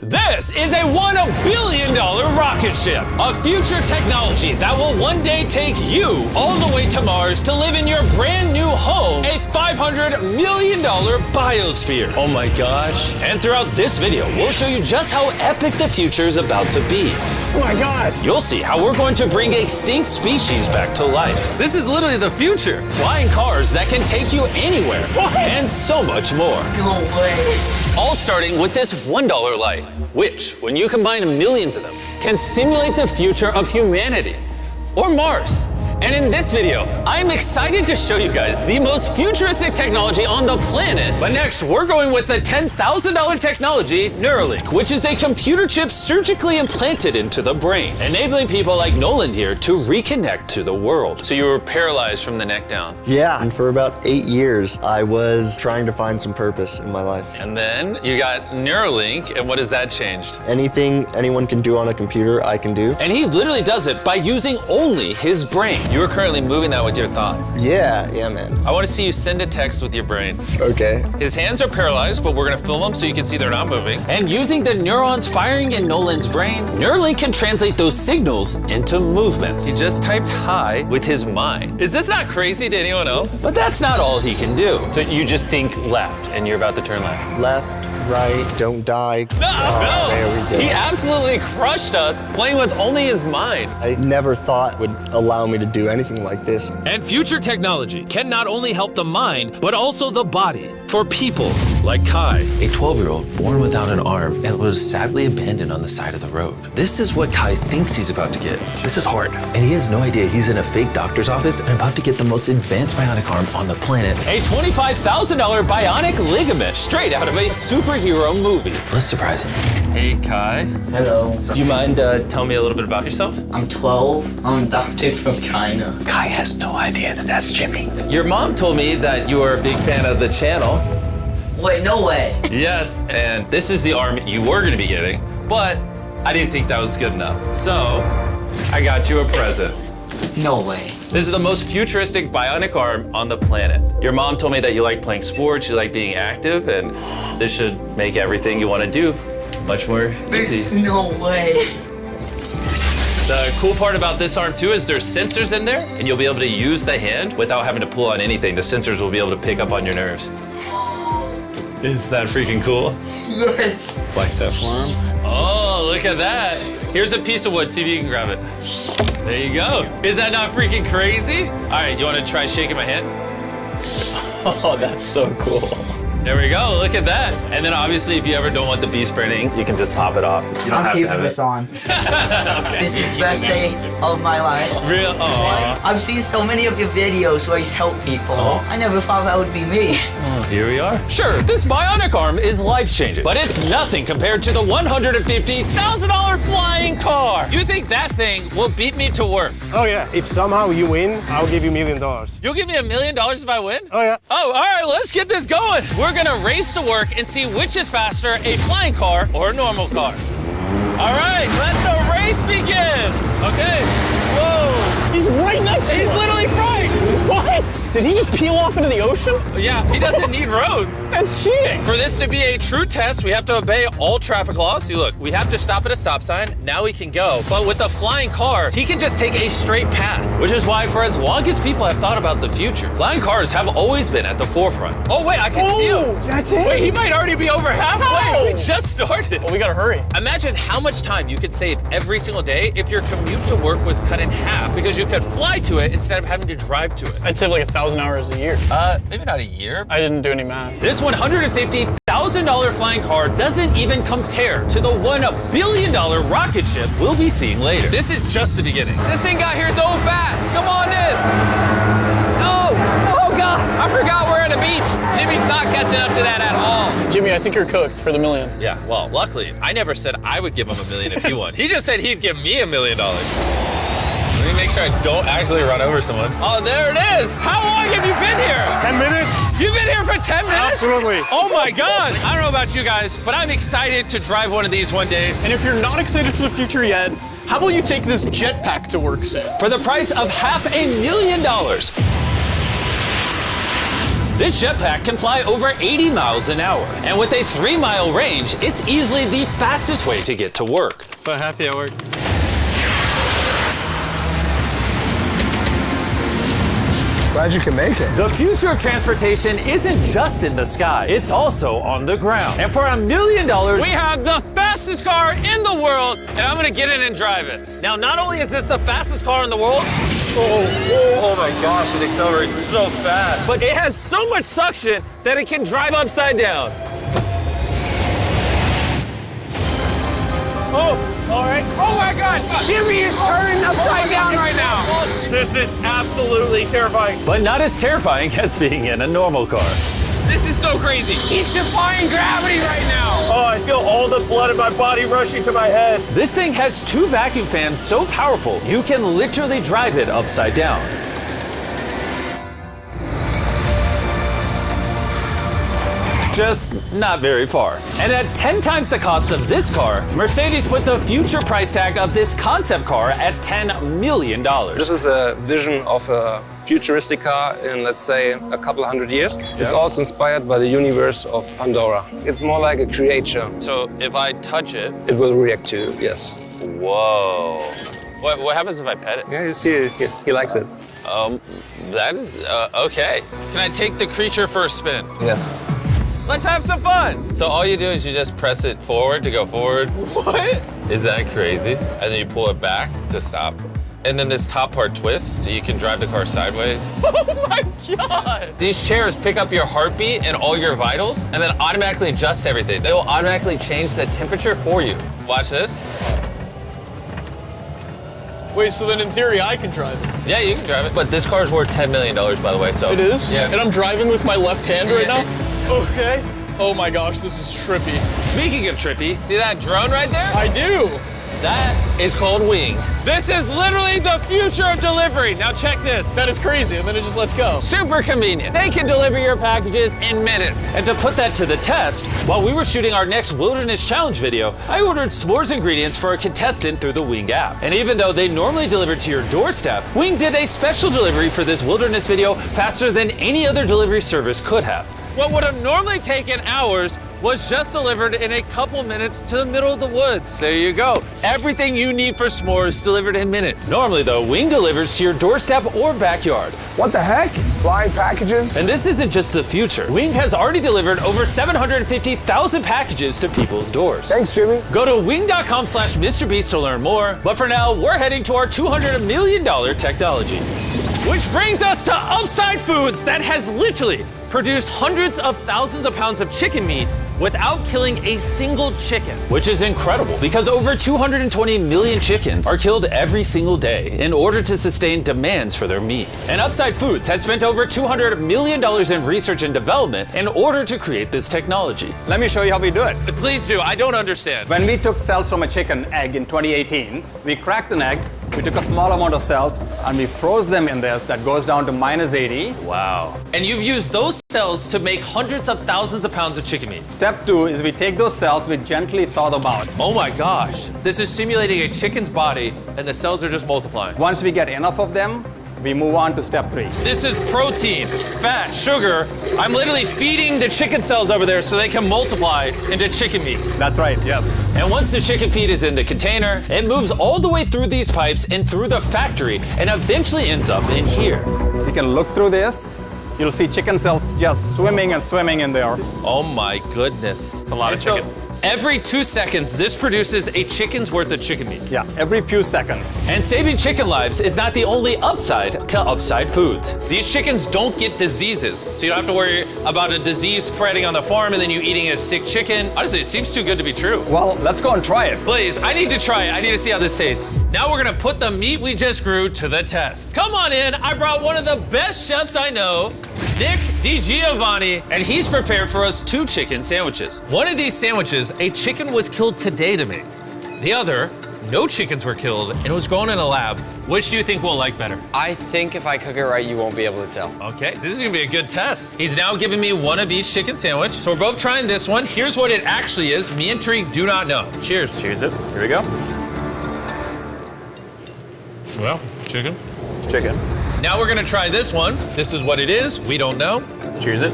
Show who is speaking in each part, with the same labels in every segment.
Speaker 1: This is a $1 billion rocket ship, a future technology that will one day take you all the way to Mars to live in your brand new home, a $500 million biosphere. Oh my gosh. And throughout this video, we'll show you just how epic the future is about to be.
Speaker 2: Oh my gosh.
Speaker 1: You'll see how we're going to bring extinct species back to life. This is literally the future. Flying cars that can take you anywhere.
Speaker 2: What?
Speaker 1: And so much more.
Speaker 3: No way.
Speaker 1: All starting with this $1 light, which, when you combine millions of them, can simulate the future of humanity, or Mars. And in this video, I'm excited to show you guys the most futuristic technology on the planet. But next, we're going with the $10,000 technology, Neuralink, which is a computer chip surgically implanted into the brain, enabling people like Nolan here to reconnect to the world. So you were paralyzed from the neck down.
Speaker 4: Yeah, and for about 8 years, I was trying to find some purpose in my life.
Speaker 1: And then you got Neuralink, and what has that changed?
Speaker 4: Anything anyone can do on a computer, I can do.
Speaker 1: And he literally does it by using only his brain. You are currently moving that with your thoughts.
Speaker 4: Yeah, man.
Speaker 1: I want to see you send a text with your brain.
Speaker 4: Okay.
Speaker 1: His hands are paralyzed, but we're gonna film them so you can see they're not moving. And using the neurons firing in Nolan's brain, Neuralink can translate those signals into movements. He just typed hi with his mind. Is this not crazy to anyone else? But that's not all he can do. So you just think left, and you're about to turn left.
Speaker 4: Left, right, don't die.
Speaker 1: No!
Speaker 4: There we go.
Speaker 1: He absolutely crushed us playing with only his mind.
Speaker 4: I never thought would allow me to do anything like this.
Speaker 1: And future technology can not only help the mind, but also the body for people like Kai, a 12-year-old born without an arm and was sadly abandoned on the side of the road. This is what Kai thinks he's about to get. This is hard. And he has no idea he's in a fake doctor's office and about to get the most advanced bionic arm on the planet. A $25,000 bionic ligament straight out of a superhero movie. Let's surprise him. Hey, Kai.
Speaker 3: Hello.
Speaker 1: Do you mind telling me a little bit about yourself?
Speaker 3: I'm 12. I'm adopted from China.
Speaker 1: Kai has no idea that that's Jimmy. Your mom told me that you are a big fan of the channel.
Speaker 3: Wait, no way.
Speaker 1: Yes, and this is the arm you were gonna be getting, but I didn't think that was good enough. So, I got you a present.
Speaker 3: No way.
Speaker 1: This is the most futuristic bionic arm on the planet. Your mom told me that you like playing sports, you like being active, and this should make everything you wanna do much more
Speaker 3: There's
Speaker 1: easy.
Speaker 3: no way.
Speaker 1: The cool part about this arm too is there's sensors in there, and you'll be able to use the hand without having to pull on anything. The sensors will be able to pick up on your nerves. Is that freaking cool?
Speaker 3: Yes.
Speaker 2: Flex that forearm.
Speaker 1: Oh, look at that. Here's a piece of wood, see if you can grab it. There you go. Is that not freaking crazy? All right, you wanna try shaking my hand? Oh, that's so cool. There we go, look at that. And then obviously if you ever don't want the bee spraying, you can just pop it off. You don't
Speaker 3: I'm
Speaker 1: have to
Speaker 3: keeping
Speaker 1: have
Speaker 3: this
Speaker 1: it.
Speaker 3: on.
Speaker 1: Okay.
Speaker 3: This is the best day of my life.
Speaker 1: Real, oh.
Speaker 3: I've seen so many of your videos where you help people. I never thought that would be me.
Speaker 1: Here we are. Sure, this bionic arm is life-changing, but it's nothing compared to the $150,000 flying car. You think that thing will beat me to work?
Speaker 2: Oh yeah, if somehow you win, I'll give you $1 million.
Speaker 1: You'll give me $1 million if I win?
Speaker 2: Oh yeah.
Speaker 1: Oh, all right, let's get this going. We're gonna race to work and see which is faster, a flying car or a normal car. All right, let the race begin. Okay, whoa.
Speaker 2: He's right next to
Speaker 1: He's
Speaker 2: us.
Speaker 1: literally right.
Speaker 2: What? Did he just peel off into the ocean?
Speaker 1: Yeah, he doesn't need roads.
Speaker 2: That's cheating.
Speaker 1: For this to be a true test, we have to obey all traffic laws. See, look, we have to stop at a stop sign. Now we can go. But with the flying car, he can just take a straight path, which is why for as long as people have thought about the future, flying cars have always been at the forefront. Oh, wait, I can see him.
Speaker 2: That's it.
Speaker 1: Wait, he might already be over halfway.
Speaker 2: How?
Speaker 1: We just started.
Speaker 2: Well, we gotta hurry.
Speaker 1: Imagine how much time you could save every single day if your commute to work was cut in half because you could fly to it instead of having to drive to it.
Speaker 2: I'd save like 1,000 hours a year.
Speaker 1: Maybe not a year.
Speaker 2: I didn't do any math.
Speaker 1: This $150,000 flying car doesn't even compare to the $1 billion rocket ship we'll be seeing later. This is just the beginning.
Speaker 5: This thing got here so fast. Come on in. Oh God. I forgot we're at a beach. Jimmy's not catching up to that at all.
Speaker 2: Jimmy, I think you're cooked for the $1 million.
Speaker 1: Yeah, well, luckily, I never said I would give him $1 million if he won. He just said he'd give me $1 million. Let me make sure I don't actually run over someone. Oh, there it is. How long have you been here?
Speaker 2: 10 minutes?
Speaker 1: You've been here for 10 minutes?
Speaker 2: Absolutely.
Speaker 1: Oh my God. I don't know about you guys, but I'm excited to drive one of these one day.
Speaker 2: And if you're not excited for the future yet, how about you take this jetpack to work soon?
Speaker 1: For the price of $500,000. This jetpack can fly over 80 miles an hour. And with a 3-mile range, it's easily the fastest way to get to work.
Speaker 2: So happy at work.
Speaker 6: Glad you can make it.
Speaker 1: The future of transportation isn't just in the sky, it's also on the ground. And for $1 million,
Speaker 5: We have the fastest car in the world, and I'm gonna get in and drive it. Now, not only is this the fastest car in the world, oh my gosh, it accelerates so fast. But it has so much suction that it can drive upside down. Oh, all right. Oh my God, Jimmy is turning upside down right now. This is absolutely terrifying.
Speaker 1: but not as terrifying as being in a normal car.
Speaker 5: This is so crazy. He's defying gravity right now. Oh, I feel all the blood in my body rushing to my head.
Speaker 1: This thing has 2 vacuum fans so powerful, you can literally drive it upside down. Just not very far. And at 10 times the cost of this car, Mercedes put the future price tag of this concept car at $10 million.
Speaker 7: This is a vision of a futuristic car in, let's say, a couple hundred years. It's also inspired by the universe of Pandora. It's more like a creature.
Speaker 5: So if I touch it,
Speaker 7: It will react to you, yes.
Speaker 5: whoa. What happens if I pet it?
Speaker 7: Yeah, you see, he likes it.
Speaker 5: That is, okay. Can I take the creature for a spin?
Speaker 7: Yes.
Speaker 5: Let's have some fun. So all you do is you just press it forward to go forward.
Speaker 2: What?
Speaker 5: Is that crazy? And then you pull it back to stop. And then this top part twists, so you can drive the car sideways.
Speaker 2: Oh my God.
Speaker 5: These chairs pick up your heartbeat and all your vitals, and then automatically adjust everything. They will automatically change the temperature for you. Watch this.
Speaker 2: Wait, so then in theory I can drive it?
Speaker 5: Yeah, you can drive it. But this car's worth $10 million, by the way, so.
Speaker 2: It is?
Speaker 5: Yeah.
Speaker 2: And I'm driving with my left hand right
Speaker 5: Yeah.
Speaker 2: now? Okay. Oh my gosh, this is trippy.
Speaker 5: Speaking of trippy, see that drone right there?
Speaker 2: I do.
Speaker 5: That is called Wing. This is literally the future of delivery. Now check this.
Speaker 2: That is crazy, and then it just lets go.
Speaker 5: Super convenient. They can deliver your packages in minutes.
Speaker 1: And to put that to the test, while we were shooting our next Wilderness Challenge video, I ordered s'mores ingredients for a contestant through the Wing app. And even though they normally deliver to your doorstep, Wing did a special delivery for this Wilderness video faster than any other delivery service could have.
Speaker 5: What would have normally taken hours was just delivered in a couple minutes to the middle of the woods. There you go. Everything you need for s'mores delivered in minutes.
Speaker 1: Normally though, Wing delivers to your doorstep or backyard.
Speaker 6: What the heck? Flying packages?
Speaker 1: And this isn't just the future. Wing has already delivered over 750,000 packages to people's doors.
Speaker 6: Thanks, Jimmy.
Speaker 1: Go to wing.com/MrBeast to learn more. But for now, we're heading to our $200 million technology. Which brings us to Upside Foods that has literally produced hundreds of thousands of pounds of chicken meat without killing a single chicken. Which is incredible because over 220 million chickens are killed every single day in order to sustain demands for their meat. And Upside Foods has spent over $200 million in research and development in order to create this technology.
Speaker 8: Let me show you how we do it.
Speaker 5: Please do, I don't understand.
Speaker 8: When we took cells from a chicken egg in 2018, we cracked an egg, we took a small amount of cells, and we froze them in this that goes down to -80.
Speaker 1: Wow. And you've used those cells to make hundreds of thousands of pounds of chicken meat.
Speaker 8: Step 2 is we take those cells, we gently thaw them out.
Speaker 1: Oh my gosh. This is simulating a chicken's body and the cells are just multiplying.
Speaker 8: Once we get enough of them, we move on to step 3.
Speaker 1: This is protein, fat, sugar. I'm literally feeding the chicken cells over there so they can multiply into chicken meat.
Speaker 8: That's right, yes.
Speaker 1: And once the chicken feed is in the container, it moves all the way through these pipes and through the factory and eventually ends up in here.
Speaker 8: You can look through this. You'll see chicken cells just swimming and swimming in there.
Speaker 1: Oh my goodness.
Speaker 5: It's a lot of chicken.
Speaker 1: Every 2 seconds, this produces a chicken's worth of chicken meat.
Speaker 8: Yeah, every few seconds.
Speaker 1: And saving chicken lives is not the only upside to Upside Foods. These chickens don't get diseases, so you don't have to worry about a disease spreading on the farm and then you eating a sick chicken. Honestly, it seems too good to be true.
Speaker 8: Well, let's go and try it.
Speaker 1: Please, I need to try it. I need to see how this tastes. Now we're gonna put the meat we just grew to the test. Come on in, I brought one of the best chefs I know, Nick DiGiovanni, and he's prepared for us 2 chicken sandwiches. One of these sandwiches, a chicken was killed today to make. The other, no chickens were killed and it was grown in a lab. Which do you think we'll like better?
Speaker 9: I think if I cook it right, you won't be able to tell.
Speaker 1: Okay, this is gonna be a good test. He's now giving me one of each chicken sandwich. So we're both trying this one. Here's what it actually is. Me and Tariq do not know. Cheers.
Speaker 8: Cheers it. Here we go.
Speaker 1: Well, chicken.
Speaker 8: Chicken.
Speaker 1: Now we're gonna try this one. This is what it is. We don't know.
Speaker 5: Cheers it.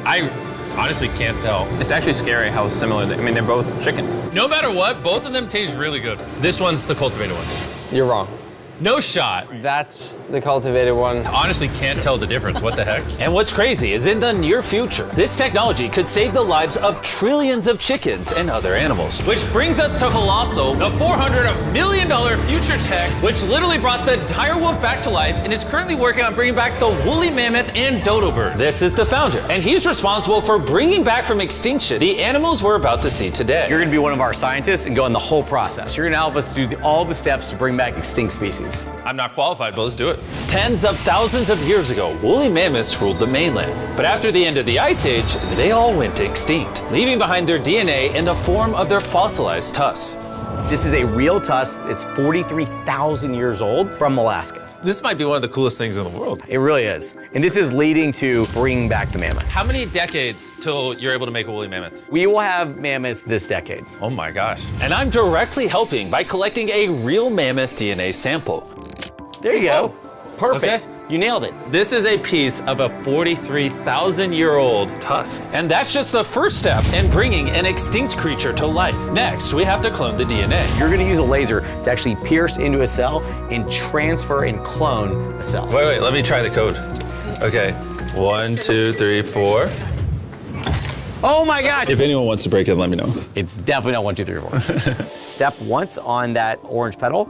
Speaker 5: I honestly can't tell. It's actually scary how similar they, I mean, they're both chicken.
Speaker 1: No matter what, both of them taste really good. This one's the cultivated one.
Speaker 9: You're wrong.
Speaker 1: No shot.
Speaker 9: That's the cultivated one.
Speaker 1: Honestly can't tell the difference. What the heck?
Speaker 5: And what's crazy is in the near future, this technology could save the lives of trillions of chickens and other animals.
Speaker 1: Which brings us to Colossal, the $400 million future tech, which literally brought the dire wolf back to life and is currently working on bringing back the woolly mammoth and dodo bird.
Speaker 5: This is the founder, and he's responsible for bringing back from extinction the animals we're about to see today.
Speaker 10: You're gonna be one of our scientists and go in the whole process. You're gonna help us do all the steps to bring back extinct species.
Speaker 1: I'm not qualified, but let's do it.
Speaker 5: Tens of thousands of years ago, woolly mammoths ruled the mainland. But after the end of the Ice Age, they all went extinct, leaving behind their DNA in the form of their fossilized tusks.
Speaker 10: This is a real tusk. It's 43,000 years old from Alaska.
Speaker 1: This might be one of the coolest things in the world.
Speaker 10: It really is. And this is leading to bringing back the mammoth.
Speaker 1: How many decades till you're able to make a woolly mammoth?
Speaker 10: We will have mammoths this decade.
Speaker 1: Oh my gosh.
Speaker 5: And I'm directly helping by collecting a real mammoth DNA sample.
Speaker 10: There you go. Perfect.
Speaker 1: Okay.
Speaker 10: You nailed it.
Speaker 5: This is a piece of a 43,000-year-old tusk. And that's just the first step in bringing an extinct creature to life. Next, we have to clone the DNA.
Speaker 10: You're gonna use a laser to actually pierce into a cell and transfer and clone a cell.
Speaker 1: Wait, let me try the code. Okay, 1, 2, 3, 4.
Speaker 10: Oh my gosh.
Speaker 1: If anyone wants to break it, let me know.
Speaker 10: It's definitely not 1, 2, 3, 4. Step once on that orange petal.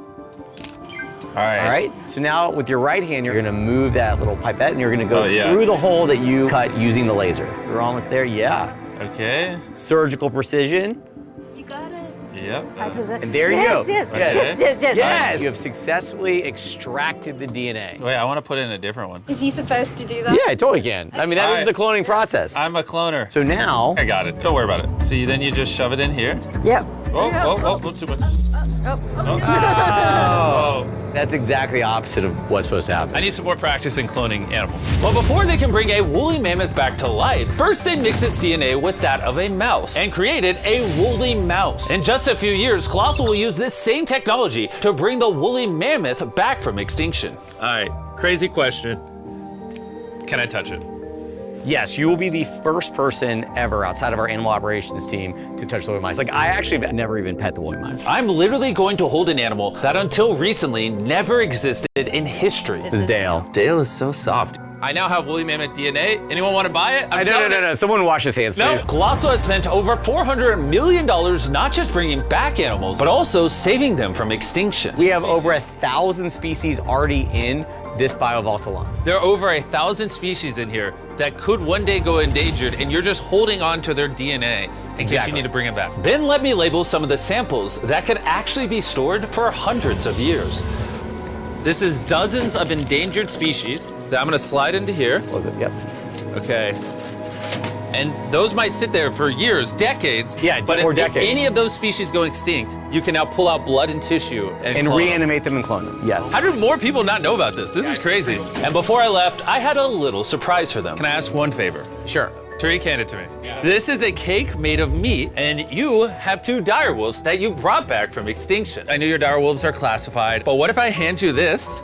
Speaker 1: All right.
Speaker 10: All right, so now with your right hand, you're gonna move that little pipette and you're gonna go
Speaker 1: yeah.
Speaker 10: through the hole that you cut using the laser. You're almost there, yeah.
Speaker 1: Okay.
Speaker 10: Surgical precision.
Speaker 11: You got it.
Speaker 1: Yep.
Speaker 10: And there you go.
Speaker 11: Yes.
Speaker 10: Yes, you have successfully extracted the DNA.
Speaker 1: Wait, I want to put in a different one.
Speaker 11: Is he supposed to do that?
Speaker 10: Yeah, I totally can. I mean, that
Speaker 1: All
Speaker 10: is
Speaker 1: right.
Speaker 10: the cloning process.
Speaker 1: I'm a cloner.
Speaker 10: So now,
Speaker 1: I got it. Don't worry about it. See, then you just shove it in here.
Speaker 11: Yep.
Speaker 1: Oh, too much.
Speaker 10: oh, that's exactly the opposite of what's supposed to happen.
Speaker 1: I need some more practice in cloning animals.
Speaker 5: Well, before they can bring a woolly mammoth back to life, first they mix its DNA with that of a mouse and created a woolly mouse. In just a few years, Colossal will use this same technology to bring the woolly mammoth back from extinction.
Speaker 1: All right, crazy question. Can I touch it?
Speaker 10: Yes, you will be the first person ever outside of our animal operations team to touch the woolly mice. Like, I actually have never even pet the woolly mice.
Speaker 5: I'm literally going to hold an animal that until recently never existed in history.
Speaker 10: This is Dale.
Speaker 1: Dale is so soft. I now have woolly mammoth DNA. Anyone want to buy it?
Speaker 10: No. Someone wash his hands, please.
Speaker 5: Colossal has spent over $400 million not just bringing back animals, but also saving them from extinction.
Speaker 10: We have over 1,000 species already in this biovault alone.
Speaker 1: There are over 1,000 species in here that could one day go endangered, and you're just holding on to their DNA in case you need to bring it back.
Speaker 5: Ben let me label some of the samples that could actually be stored for hundreds of years.
Speaker 1: This is dozens of endangered species that I'm gonna slide into here.
Speaker 10: Was it? Yep.
Speaker 1: Okay. And those might sit there for years, decades.
Speaker 10: Yeah,
Speaker 1: but
Speaker 10: or
Speaker 1: if
Speaker 10: decades.
Speaker 1: any of those species go extinct, you can now pull out blood and tissue and clone
Speaker 10: reanimate them and clone them. Yes.
Speaker 1: How do more people not know about this? This is crazy.
Speaker 5: And before I left, I had a little surprise for them.
Speaker 1: Can I ask one favor?
Speaker 10: Sure.
Speaker 1: Tariq, hand it to me. This is a cake made of meat, and you have 2 dire wolves that you brought back from extinction. I know your dire wolves are classified, but what if I hand you this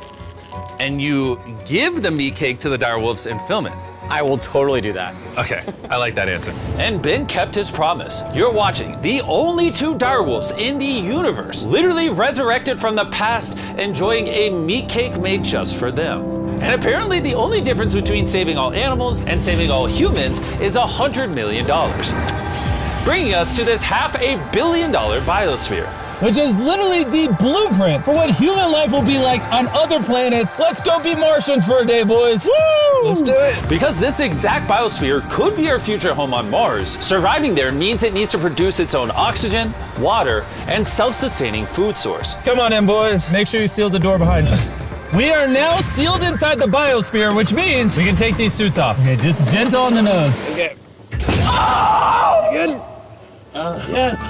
Speaker 1: and you give the meat cake to the dire wolves and film it?
Speaker 10: I will totally do that.
Speaker 1: Okay, I like that answer.
Speaker 5: And Ben kept his promise. You're watching the only 2 direwolves in the universe, literally resurrected from the past, enjoying a meat cake made just for them. And apparently the only difference between saving all animals and saving all humans is $100 million. Bringing us to this $500 million biosphere.
Speaker 12: Which is literally the blueprint for what human life will be like on other planets. Let's go be Martians for a day, boys. Woo!
Speaker 6: Let's do it.
Speaker 5: Because this exact biosphere could be our future home on Mars, surviving there means it needs to produce its own oxygen, water, and self-sustaining food source.
Speaker 12: Come on in, boys. Make sure you seal the door behind you. We are now sealed inside the biosphere, which means we can take these suits off. Okay, just gentle on the nose.
Speaker 1: Okay.
Speaker 12: Oh!
Speaker 6: Good.
Speaker 12: Yes.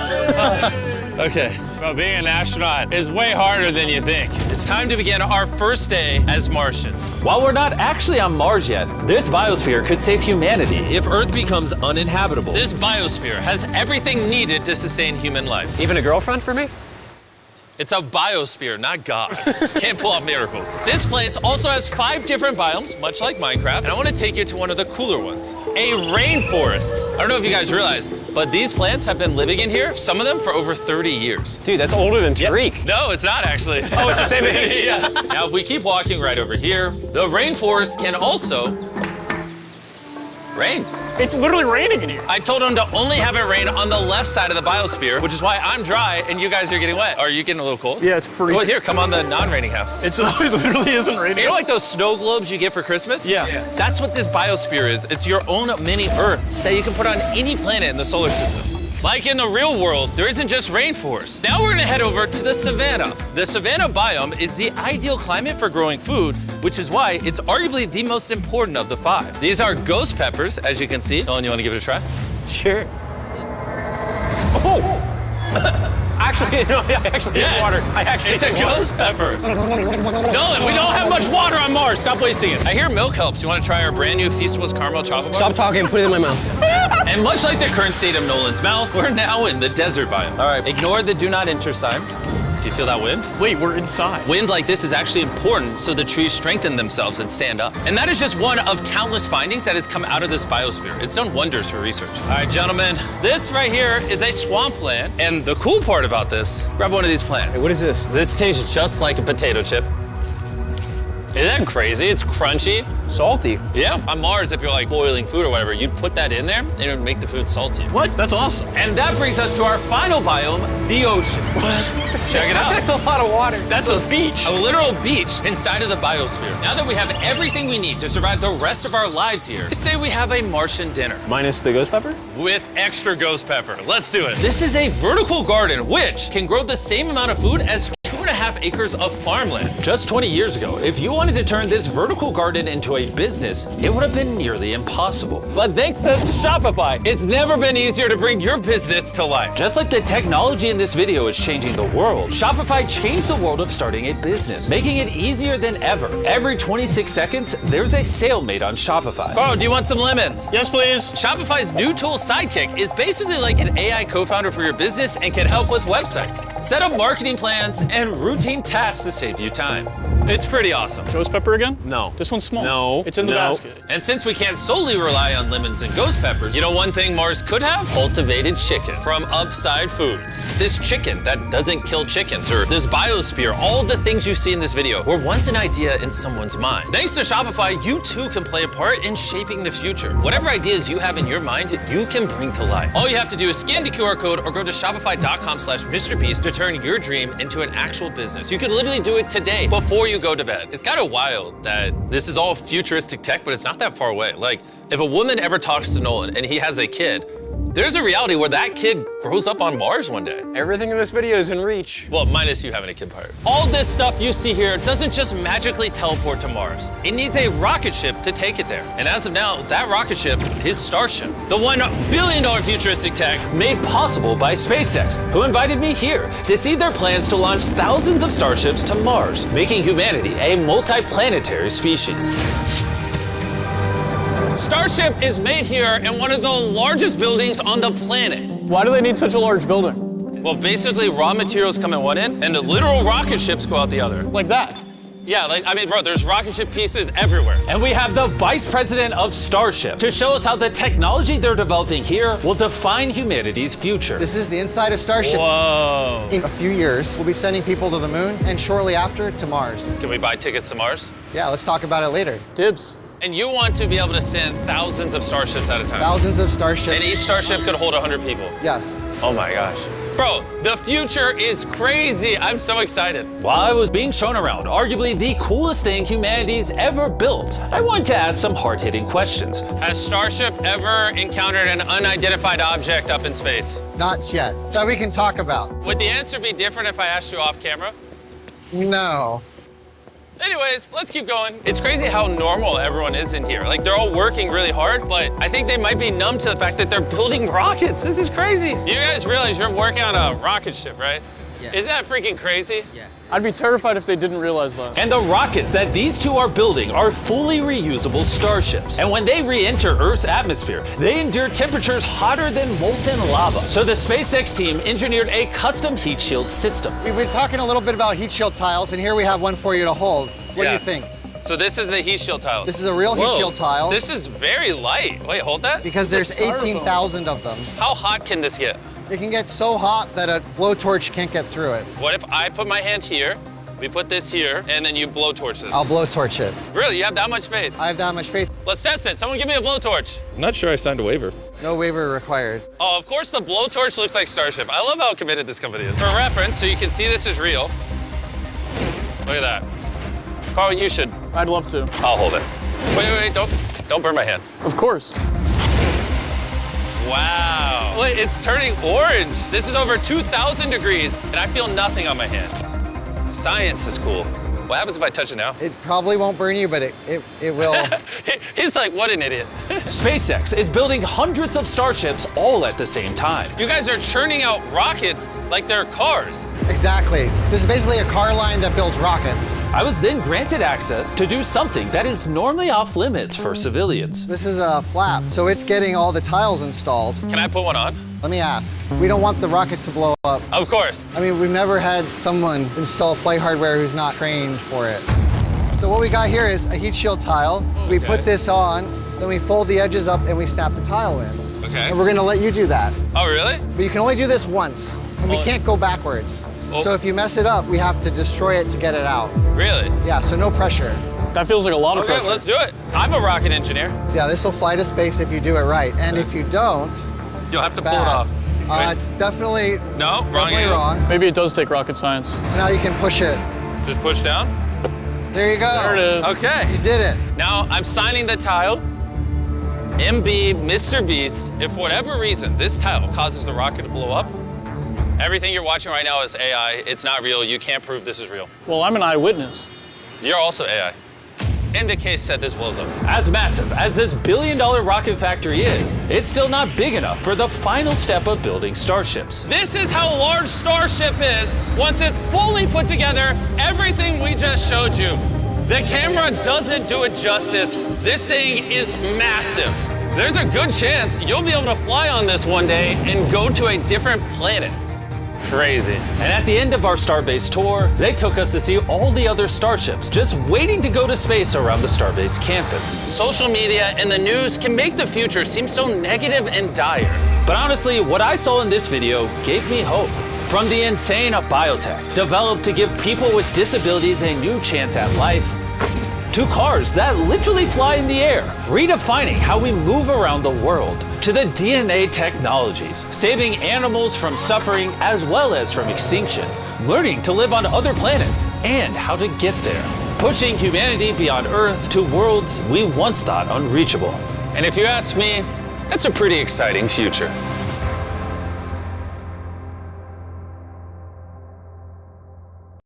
Speaker 5: Okay. Well, being an astronaut is way harder than you think.
Speaker 1: It's time to begin our first day as Martians.
Speaker 5: While we're not actually on Mars yet, this biosphere could save humanity if Earth becomes uninhabitable.
Speaker 1: This biosphere has everything needed to sustain human life.
Speaker 10: Even a girlfriend for me?
Speaker 1: It's a biosphere, not God. Can't pull off miracles. This place also has 5 different biomes, much like Minecraft, and I want to take you to one of the cooler ones, a rainforest. I don't know if you guys realize, but these plants have been living in here, some of them for over 30 years.
Speaker 5: Dude, that's older than Tariq.
Speaker 1: No, it's not actually.
Speaker 5: Oh, it's the same age?
Speaker 1: Yeah. Now, if we keep walking right over here, the rainforest can also rain.
Speaker 2: It's literally raining in here.
Speaker 1: I told him to only have it rain on the left side of the biosphere, which is why I'm dry and you guys are getting wet. Are you getting a little cold?
Speaker 2: Yeah, it's freezing.
Speaker 1: Well, here, come on the non-raining half.
Speaker 2: It literally isn't raining.
Speaker 1: You know like those snow globes you get for Christmas?
Speaker 2: Yeah.
Speaker 1: That's what this biosphere is. It's your own mini Earth that you can put on any planet in the solar system. Like in the real world, there isn't just rainforest. Now we're gonna head over to the savanna. The savanna biome is the ideal climate for growing food, which is why it's arguably the most important of the 5. These are ghost peppers, as you can see. Nolan, you wanna give it a try?
Speaker 5: Sure. Oh! Actually, no, I actually need water.
Speaker 1: It's a ghost pepper. Nolan, we don't have much water on Mars. Stop wasting it. I hear milk helps. You want to try our brand new Feastables caramel chocolate bar?
Speaker 5: Stop talking and put it in my mouth.
Speaker 1: And much like the current state of Nolan's mouth, we're now in the desert biome. All right, ignore the do not enter sign. Do you feel that wind?
Speaker 2: Wait, we're inside.
Speaker 1: Wind like this is actually important so the trees strengthen themselves and stand up. And that is just one of countless findings that has come out of this biosphere. It's done wonders for research. All right, gentlemen, this right here is a swampland. And the cool part about this, grab one of these plants.
Speaker 5: Hey, what is this?
Speaker 1: This tastes just like a potato chip. Isn't that crazy? It's crunchy.
Speaker 5: Salty.
Speaker 1: Yeah, on Mars, if you're like boiling food or whatever, you'd put that in there and it would make the food salty.
Speaker 2: What? That's awesome.
Speaker 1: And that brings us to our final biome, the ocean. Check it out.
Speaker 5: That's a lot of water.
Speaker 1: That's a beach. A literal beach inside of the biosphere. Now that we have everything we need to survive the rest of our lives here, say we have a Martian dinner.
Speaker 5: Minus the ghost pepper?
Speaker 1: With extra ghost pepper. Let's do it. This is a vertical garden, which can grow the same amount of food as 2.5 acres of farmland. Just 20 years ago, if you wanted to turn this vertical garden into a business, it would have been nearly impossible. But thanks to Shopify, it's never been easier to bring your business to life. Just like the technology in this video is changing the world, Shopify changed the world of starting a business, making it easier than ever. Every 26 seconds, there's a sale made on Shopify. Oh, do you want some lemons?
Speaker 2: Yes, please.
Speaker 1: Shopify's new tool, Sidekick, is basically like an AI co-founder for your business and can help with websites, set up marketing plans, and routine tasks to save you time. It's pretty awesome.
Speaker 2: Ghost pepper again?
Speaker 5: No.
Speaker 2: This one's small.
Speaker 5: No.
Speaker 2: It's in the basket.
Speaker 1: And since we can't solely rely on lemons and ghost peppers, you know one thing Mars could have? Cultivated chicken from Upside Foods. This chicken that doesn't kill chickens, or this biosphere, all the things you see in this video were once an idea in someone's mind. Thanks to Shopify, you too can play a part in shaping the future. Whatever ideas you have in your mind, you can bring to life. All you have to do is scan the QR code or go to shopify.com/MrBeast to turn your dream into an actual business. You could literally do it today before you go to bed. It's kind of wild that this is all futuristic tech, but it's not that far away. Like, if a woman ever talks to Nolan and he has a kid, there's a reality where that kid grows up on Mars one day.
Speaker 5: Everything in this video is in reach.
Speaker 1: Well, minus you having a kid part. All this stuff you see here doesn't just magically teleport to Mars. It needs a rocket ship to take it there. And as of now, that rocket ship is Starship, the $1 billion futuristic tech made possible by SpaceX, who invited me here to see their plans to launch thousands of starships to Mars, making humanity a multi-planetary species. Starship is made here in one of the largest buildings on the planet.
Speaker 2: Why do they need such a large building?
Speaker 1: Well, basically, raw materials come in one end, and the literal rocket ships go out the other.
Speaker 2: Like that?
Speaker 1: Yeah, bro, there's rocket ship pieces everywhere. And we have the vice president of Starship to show us how the technology they're developing here will define humanity's future.
Speaker 13: This is the inside of Starship.
Speaker 1: Whoa.
Speaker 13: In a few years, we'll be sending people to the moon, and shortly after, to Mars.
Speaker 1: Can we buy tickets to Mars?
Speaker 13: Yeah, let's talk about it later.
Speaker 2: Dibs.
Speaker 1: And you want to be able to send thousands of starships at a time.
Speaker 13: Thousands of starships.
Speaker 1: And each starship could hold 100 people.
Speaker 13: Yes.
Speaker 1: Oh my gosh. Bro, the future is crazy. I'm so excited. While I was being shown around, arguably the coolest thing humanity's ever built, I wanted to ask some hard-hitting questions. Has Starship ever encountered an unidentified object up in space?
Speaker 13: Not yet. That we can talk about.
Speaker 1: Would the answer be different if I asked you off camera?
Speaker 13: No.
Speaker 1: Anyways, let's keep going. It's crazy how normal everyone is in here. Like, they're all working really hard, but I think they might be numb to the fact that they're building rockets. This is crazy. You guys realize you're working on a rocket ship, right? Isn't that freaking crazy?
Speaker 2: I'd be terrified if they didn't realize that.
Speaker 12: And the rockets that these two are building are fully reusable starships. And when they re-enter Earth's atmosphere, they endure temperatures hotter than molten lava. So the SpaceX team engineered a custom heat shield system.
Speaker 13: We've been talking a little bit about heat shield tiles, and here we have one for you to hold. What do you think?
Speaker 1: So this is the heat shield tile.
Speaker 13: This is a real heat shield tile.
Speaker 1: This is very light. Wait, hold that.
Speaker 13: Because there's 18,000 of them.
Speaker 1: How hot can this get?
Speaker 13: It can get so hot that a blowtorch can't get through it.
Speaker 1: What if I put my hand here, we put this here, and then you blowtorch this?
Speaker 13: I'll blowtorch it.
Speaker 1: Really, you have that much faith?
Speaker 13: I have that much faith.
Speaker 1: Let's test it. Someone give me a blowtorch.
Speaker 12: I'm not sure I signed a waiver.
Speaker 13: No waiver required.
Speaker 1: Oh, of course the blowtorch looks like Starship. I love how committed this company is. For reference, so you can see this is real. Look at that. Carl, you should.
Speaker 2: I'd love to.
Speaker 1: I'll hold it. Wait, don't burn my hand.
Speaker 2: Of course.
Speaker 1: Wow. Wait, it's turning orange. This is over 2,000 degrees, and I feel nothing on my hand. Science is cool. What happens if I touch it now?
Speaker 13: It probably won't burn you, but it will.
Speaker 1: He's like, what an idiot.
Speaker 12: SpaceX is building hundreds of starships all at the same time.
Speaker 1: You guys are churning out rockets like they're cars.
Speaker 13: Exactly. This is basically a car line that builds rockets.
Speaker 12: I was then granted access to do something that is normally off limits for civilians.
Speaker 13: This is a flap, so it's getting all the tiles installed.
Speaker 1: Can I put one on?
Speaker 13: Let me ask. We don't want the rocket to blow up.
Speaker 1: Of course.
Speaker 13: I mean, we've never had someone install flight hardware who's not trained for it. So what we got here is a heat shield tile. We put this on, then we fold the edges up and we snap the tile in.
Speaker 1: Okay.
Speaker 13: And we're gonna let you do that.
Speaker 1: Oh, really?
Speaker 13: But you can only do this once, and we can't go backwards. So if you mess it up, we have to destroy it to get it out.
Speaker 1: Really?
Speaker 13: Yeah, so no pressure.
Speaker 2: That feels like a lot of pressure.
Speaker 1: Okay, let's do it. I'm a rocket engineer.
Speaker 13: Yeah, this will fly to space if you do it right. And if you don't,
Speaker 1: you'll have to pull it
Speaker 13: bad.
Speaker 1: off.
Speaker 13: It's definitely
Speaker 1: definitely
Speaker 13: wrong.
Speaker 2: Maybe it does take rocket science.
Speaker 13: So now you can push it.
Speaker 1: Just push down?
Speaker 13: There you go.
Speaker 2: There it is.
Speaker 1: Okay.
Speaker 13: You did it.
Speaker 1: Now I'm signing the tile. MB, Mr. Beast, if for whatever reason this tile causes the rocket to blow up, everything you're watching right now is AI. It's not real. You can't prove this is real.
Speaker 2: Well, I'm an eyewitness.
Speaker 1: You're also AI. In the case that this blows up.
Speaker 12: As massive as this billion-dollar rocket factory is, it's still not big enough for the final step of building starships.
Speaker 1: This is how large Starship is once it's fully put together, everything we just showed you. The camera doesn't do it justice. This thing is massive. There's a good chance you'll be able to fly on this one day and go to a different planet. Crazy.
Speaker 12: And at the end of our Starbase tour, they took us to see all the other starships just waiting to go to space around the Starbase campus.
Speaker 1: Social media and the news can make the future seem so negative and dire.
Speaker 12: But honestly, what I saw in this video gave me hope. From the insane of biotech, developed to give people with disabilities a new chance at life, to cars that literally fly in the air, redefining how we move around the world, to the DNA technologies, saving animals from suffering as well as from extinction, learning to live on other planets and how to get there, pushing humanity beyond Earth to worlds we once thought unreachable.
Speaker 1: And if you ask me, that's a pretty exciting future.